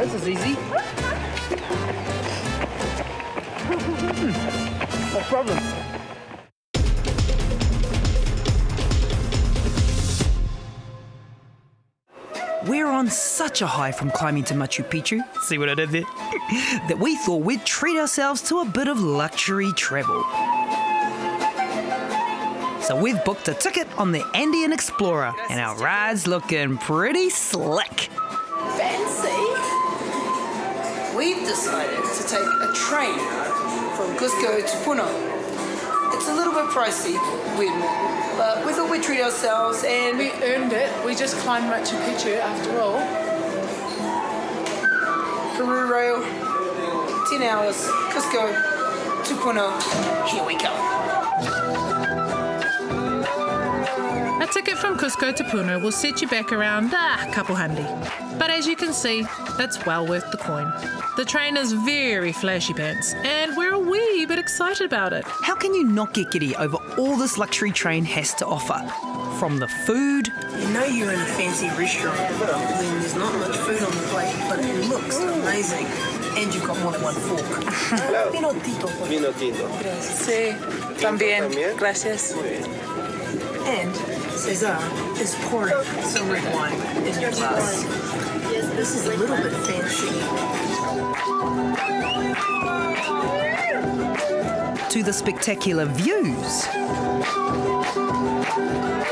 This is easy. No problem. We're on such a high from climbing to Machu Picchu, see what I did there? That we thought we'd treat ourselves to a bit of luxury travel. So we've booked a ticket on the Andean Explorer and our ride's looking pretty slick. Fancy? We've decided to take a train from Cusco to Puno. It's a little bit pricey, we admit, but we thought we'd treat ourselves and We earned it. We just climbed Machu Picchu after all. Peru Rail, 10 hours, Cusco to Puno. Here we go. A ticket from Cusco to Puno will set you back around a couple hundy. But as you can see, it's well worth the coin. The train is very flashy pants, and we're a wee bit excited about it. How can you not get giddy over all this luxury train has to offer? From the food, You know you're in a fancy restaurant when there's not much food on the plate, but it looks amazing. And you've got more than one fork. Vino tinto. Vino tinto. Sí, también. Gracias. And Cesar is pouring some red wine in your glass. This is a little bit fancy. to the spectacular views.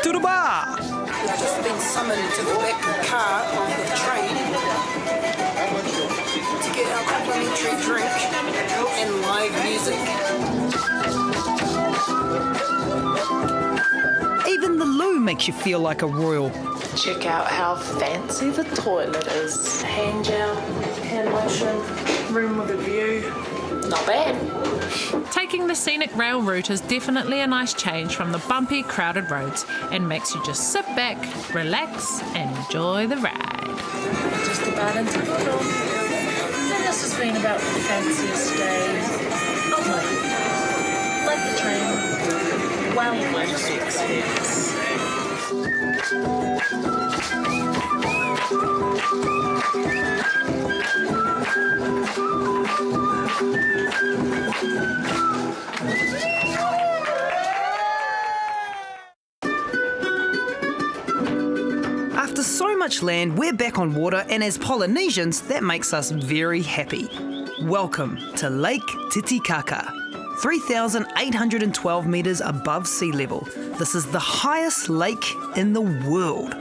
To the bar! We've just been summoned to the back car of the train to get our complimentary drink and live music. Even the loo makes you feel like a royal. Check out how fancy the toilet is. Hand gel, hand lotion, room with a view. Not bad. Taking the scenic rail route is definitely a nice change from the bumpy, crowded roads and makes you just sit back, relax and enjoy the ride. Just about in Puno. And this has been about the fanciest day of my life. Like the train. Wow, wonderful experience. After so much land, we're back on water, and as Polynesians, that makes us very happy. Welcome to Lake Titicaca, 3,812 metres above sea level. This is the highest lake in the world.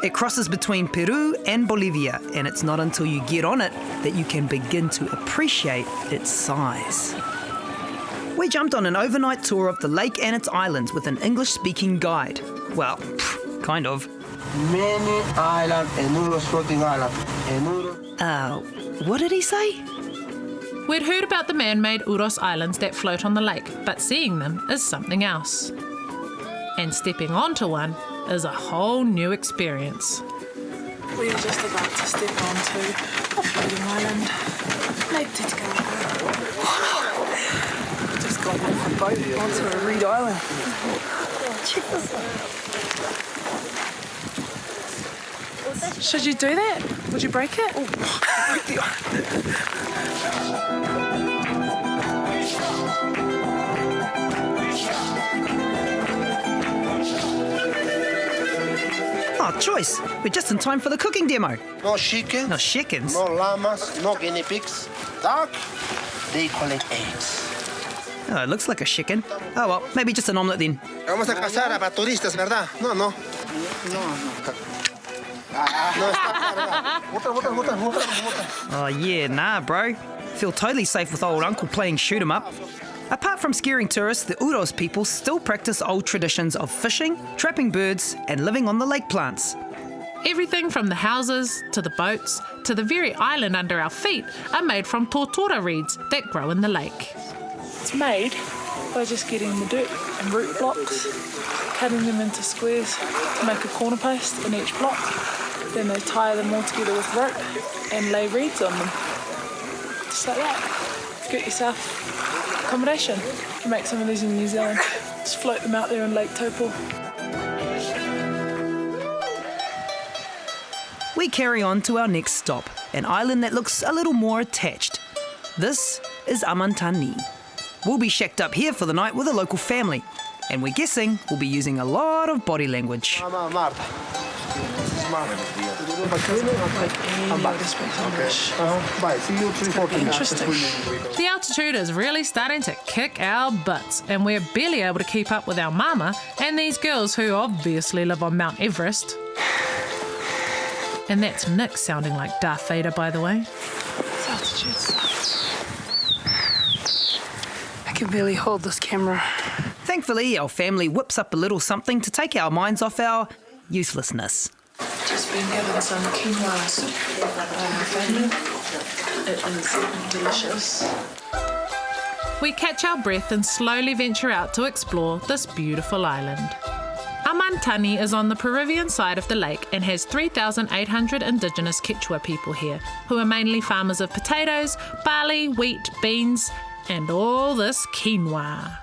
It crosses between Peru and Bolivia, and it's not until you get on it that you can begin to appreciate its size. We jumped on an overnight tour of the lake and its islands with an English-speaking guide. Well, kind of. Many islands, enormous floating island. What did he say? We'd heard about the man-made Uros Islands that float on the lake, but seeing them is something else. And stepping onto one is a whole new experience. We are just about to step onto a floating island, Lake Titicaca. Just got off a boat onto a reed island. Check this out. Should you do that? Would you break it? Break the Oh, choice. We're just in time for the cooking demo. No chicken, No chickens. no llamas, no guinea pigs. Duck, they collect eggs. Oh, it looks like a chicken. Oh well, maybe just an omelette then. Vamos a cazar para turistas, ¿verdad? No. No está cargada. Bota. Oh yeah, nah, bro. Feel totally safe with old uncle playing shoot 'em up. Apart from scaring tourists, the Uros people still practice old traditions of fishing, trapping birds, and living on the lake plants. Everything from the houses, to the boats, to the very island under our feet are made from tortora reeds that grow in the lake. It's made by just getting the dirt and root blocks, cutting them into squares to make a corner post in each block. Then they tie them all together with rope and lay reeds on them. Just like that. Get yourself accommodation. You can make some of these in New Zealand. Just float them out there in Lake Taupo. We carry on to our next stop, an island that looks a little more attached. This is Amantani. We'll be shacked up here for the night with a local family, and we're guessing we'll be using a lot of body language. Marta. Interesting. The altitude is really starting to kick our butts, and we're barely able to keep up with our mama and these girls who obviously live on Mount Everest. And that's Nick sounding like Darth Vader, by the way. This altitude sucks. I can barely hold this camera. Thankfully, our family whips up a little something to take our minds off our uselessness. Just been given some quinoa soup by my family. It is delicious. We catch our breath and slowly venture out to explore this beautiful island. Amantani is on the Peruvian side of the lake and has 3,800 indigenous Quechua people here, who are mainly farmers of potatoes, barley, wheat, beans, and all this quinoa.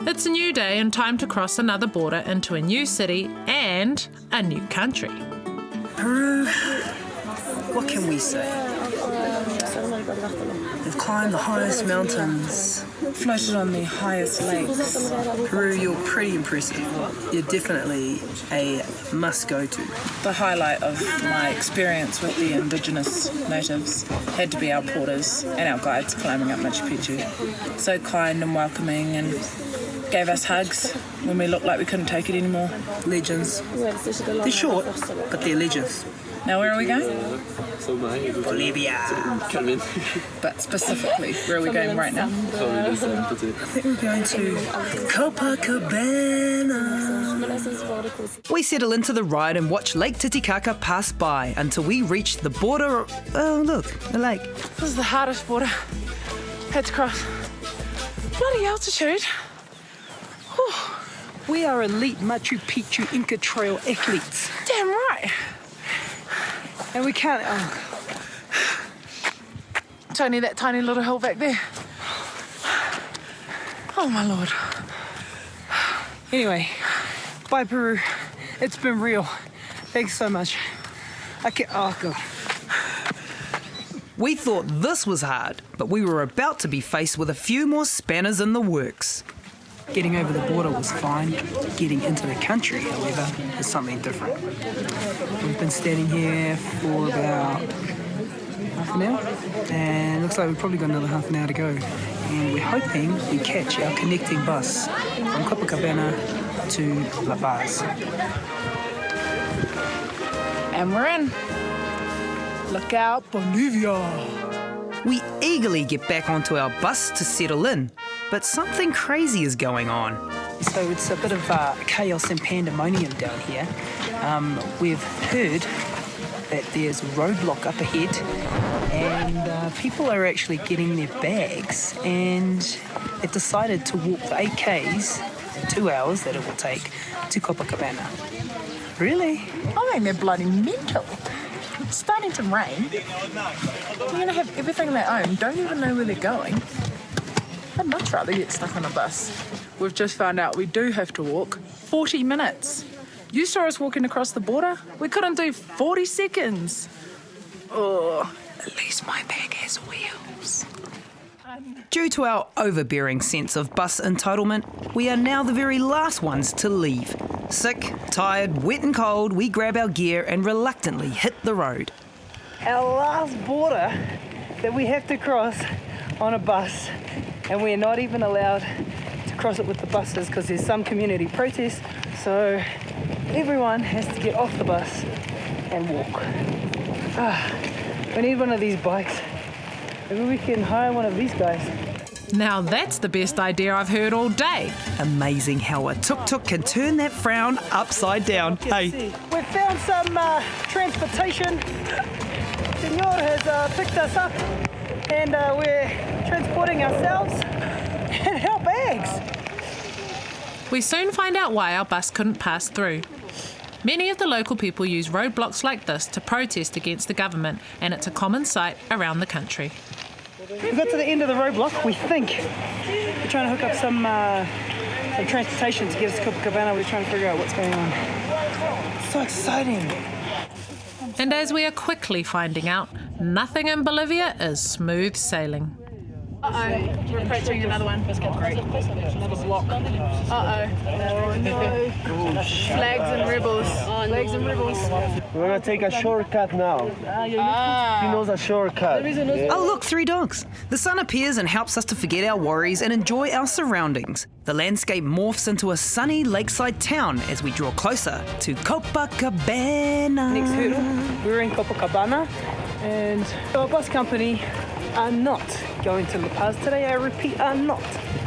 It's a new day and time to cross another border into a new city and a new country. Peru, what can we say? We've climbed the highest mountains, floated on the highest lakes. Peru, you're pretty impressive. You're definitely a must-go-to. The highlight of my experience with the indigenous natives had to be our porters and our guides climbing up Machu Picchu. So kind and welcoming, and gave us hugs when we looked like we couldn't take it anymore. Legends. They're short, but they're legends. Now where are we going? Bolivia. But specifically, where are we going right now? I think we're going to Copacabana. We settle into the ride and watch Lake Titicaca pass by until we reach the border. Oh, look, the lake. This is the hardest border. Had to cross. Bloody altitude. Whew. We are elite Machu Picchu Inca Trail athletes. Damn right. And we can't... It's only that tiny little hill back there. Oh my lord. Anyway, bye Peru. It's been real. Thanks so much. Oh God. We thought this was hard, but we were about to be faced with a few more spanners in the works. Getting over the border was fine. Getting into the country, however, is something different. We've been standing here for about half an hour, and it looks like we've probably got another half an hour to go. And we're hoping we catch our connecting bus from Copacabana to La Paz. And we're in. Look out, Bolivia. We eagerly get back onto our bus to settle in, but something crazy is going on. So it's a bit of chaos and pandemonium down here. We've heard that there's a roadblock up ahead, and people are actually getting their bags, and they've decided to walk the 8 Ks, 2 hours that it will take, to Copacabana. Really? I think they're bloody mental. It's starting to rain. They're going to have everything they own, don't even know where they're going. I'd much rather get stuck on a bus. We've just found out we do have to walk 40 minutes. You saw us walking across the border. We couldn't do 40 seconds. Oh, at least my bag has wheels. Due to our overbearing sense of bus entitlement, we are now the very last ones to leave. Sick, tired, wet and cold, we grab our gear and reluctantly hit the road. Our last border that we have to cross on a bus, and we're not even allowed to cross it with the buses because there's some community protest, so everyone has to get off the bus and walk. We need one of these bikes. Maybe we can hire one of these guys. Now that's the best idea I've heard all day. Amazing how a tuk-tuk can turn that frown upside down. Hey. We found some transportation. Senor has picked us up, and we're transporting ourselves and our bags. We soon find out why our bus couldn't pass through. Many of the local people use roadblocks like this to protest against the government, and it's a common sight around the country. We got to the end of the roadblock, we think. We're trying to hook up some transportation to get us to Copacabana. We're trying to figure out what's going on. It's so exciting. And as we are quickly finding out, nothing in Bolivia is smooth sailing. Uh-oh, we're approaching another one. Another block. Uh-oh. Oh, no. Flags and rebels. Flags and rebels. We're gonna take a shortcut now. He knows a shortcut. Oh, look, 3 dogs. The sun appears and helps us to forget our worries and enjoy our surroundings. The landscape morphs into a sunny lakeside town as we draw closer to Copacabana. Next hurdle, we're in Copacabana, and our bus company are not going to La Paz today. I repeat, are not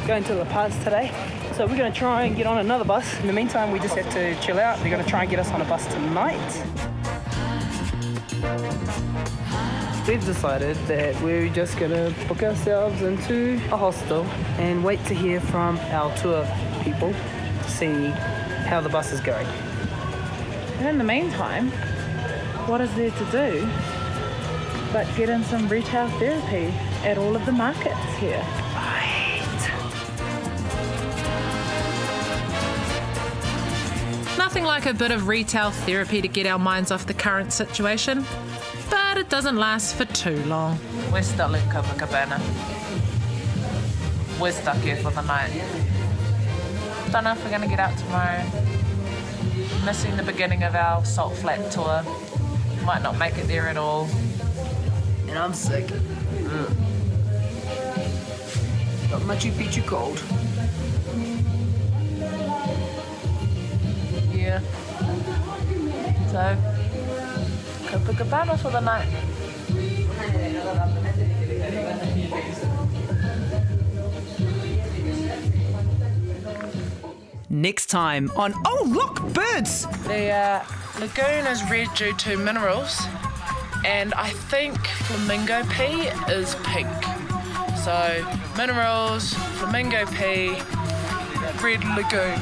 going to La Paz today. So we're going to try and get on another bus. In the meantime, we just have to chill out. They're going to try and get us on a bus tonight. We've decided that we're just going to book ourselves into a hostel and wait to hear from our tour people to see how the bus is going. And in the meantime, what is there to do but get in some retail therapy at all of the markets here? Nothing like a bit of retail therapy to get our minds off the current situation, but it doesn't last for too long. We're still in Copacabana. We're stuck here for the night. Don't know if we're going to get out tomorrow. Missing the beginning of our Salt Flat tour. Might not make it there at all. And I'm sick. Got Machu Picchu cold. Yeah. So, Copacabana for the night. Next time on Oh Look, Birds! The lagoon is red due to minerals, and I think flamingo pee is pink. So minerals, flamingo pee, red lagoon.